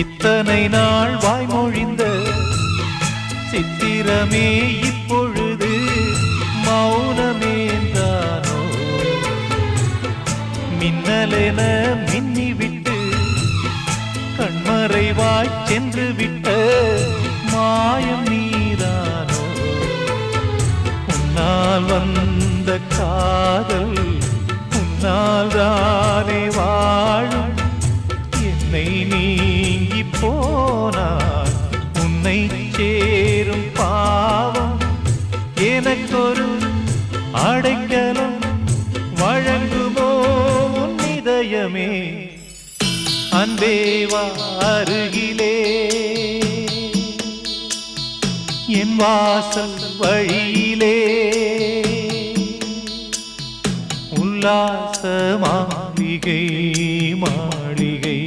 இத்தனை நாள் வாய்மொழிந்த சித்திரமே இப்பொழுது மௌனமேந்தானோ? மின்னலென மின்னிவிட்டு கண்மறைவாய் சென்று விட்ட மாயம் நீதானோ? உன்னால் வந்த காதல் உன்னால் தானே வாழும். என்னை நீங்கி போனார் உன்னை சேரும் பாவம். எனக்கொரு அடைக்கலம் வழங்குமோ உன் இதயமே? அன்பேவா அருகிலே என் வாசல் வழியிலே உல்லாச மாளிகை மாளிகை